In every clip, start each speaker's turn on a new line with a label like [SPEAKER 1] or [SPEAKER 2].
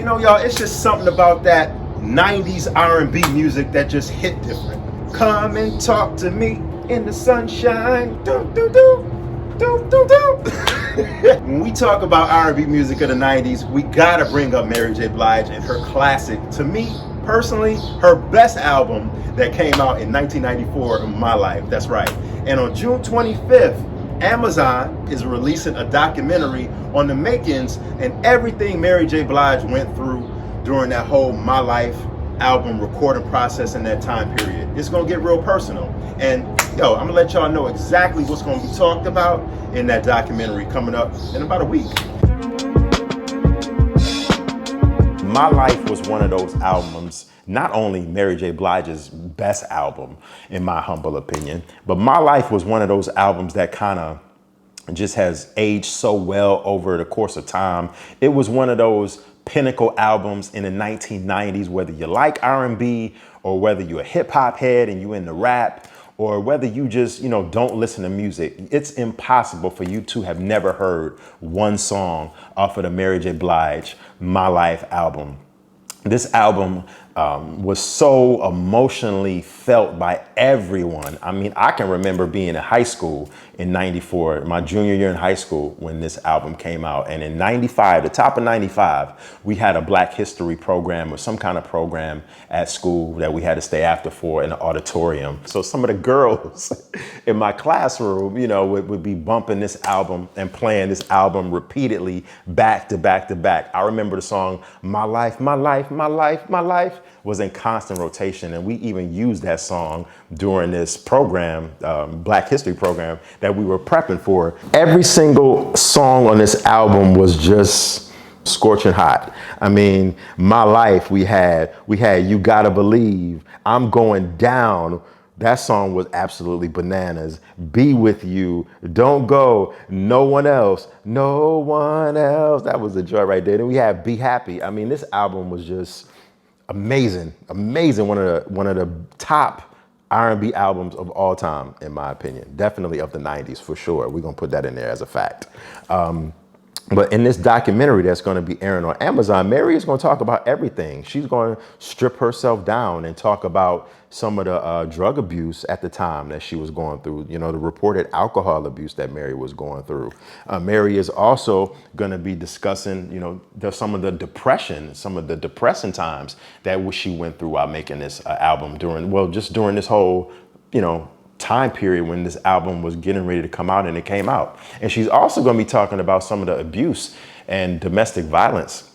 [SPEAKER 1] You know, y'all, it's just something about that 90s R&B music that just hit different. Come and talk to me in the sunshine. Do, do, do. Do, do, do. When we talk about R&B music of the 90s, we gotta bring up Mary J. Blige and her classic, to me, personally, her best album that came out in 1994 in my life. That's right. And on June 25th, Amazon is releasing a documentary on the makings and everything Mary J. Blige went through during that whole My Life album recording process in that time period. It's gonna get real personal. And yo, I'm gonna let y'all know exactly what's gonna be talked about in that documentary coming up in about a week. My Life was one of those albums, not only Mary J. Blige's best album, in my humble opinion, but My Life was one of those albums that kind of just has aged so well over the course of time. It was one of those pinnacle albums in the 1990s, whether you like R&B or whether you're a hip hop head and you into rap, or whether you just, don't listen to music. It's impossible for you to have never heard one song off of the Mary J. Blige My Life album. This album was so emotionally felt by everyone. I mean, I can remember being in high school in 94, my junior year in high school, when this album came out. And in 95, the top of 95, we had a Black History program or some kind of program at school that we had to stay after for in the auditorium. So some of the girls in my classroom, would be bumping this album and playing this album repeatedly back to back to back. I remember the song, My Life, My Life, My Life, My Life was in constant rotation. And we even used that song during this program, Black History program, that we were prepping for. Every single song on this album was just scorching hot. I mean, My Life, we had You Gotta Believe, I'm Going Down. That song was absolutely bananas. Be With You, Don't Go, No One Else, No One Else. That was the joy right there. Then we had Be Happy. I mean, this album was just amazing. One of the top R&B albums of all time, in my opinion. Definitely of the 90s for sure. We're gonna put that in there as a fact. But in this documentary that's going to be airing on Amazon, Mary is going to talk about everything. She's going to strip herself down and talk about some of the drug abuse at the time that she was going through, the reported alcohol abuse that Mary was going through. Mary is also going to be discussing, some of the depressing times that she went through while making this album during this whole, time period when this album was getting ready to come out, and it came out. And she's also going to be talking about some of the abuse and domestic violence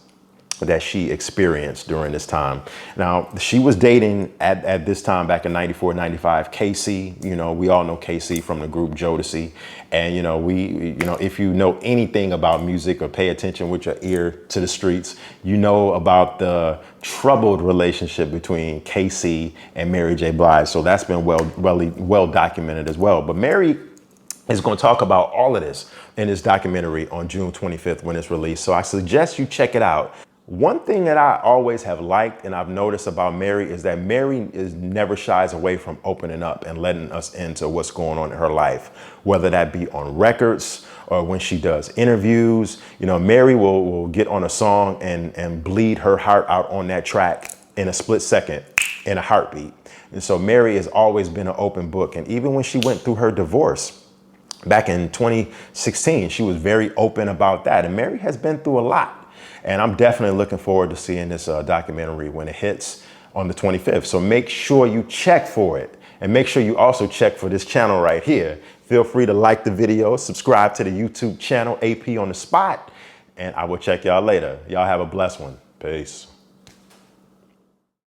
[SPEAKER 1] that she experienced during this time. Now, she was dating at this time back in 94, 95, Casey. We all know Casey from the group Jodeci. And, if you know anything about music or pay attention with your ear to the streets, you know about the troubled relationship between Casey and Mary J. Blige. So that's been well documented as well. But Mary is going to talk about all of this in this documentary on June 25th when it's released. So I suggest you check it out. One thing that I always have liked and I've noticed about Mary is that Mary never shies away from opening up and letting us into what's going on in her life, whether that be on records or when she does interviews. Mary will get on a song and bleed her heart out on that track in a split second, in a heartbeat. And so Mary has always been an open book. And even when she went through her divorce back in 2016, she was very open about that. And Mary has been through a lot. And I'm definitely looking forward to seeing this documentary when it hits on the 25th. So make sure you check for it. And make sure you also check for this channel right here. Feel free to like the video, subscribe to the YouTube channel, AP on the Spot. And I will check y'all later. Y'all have a blessed one. Peace.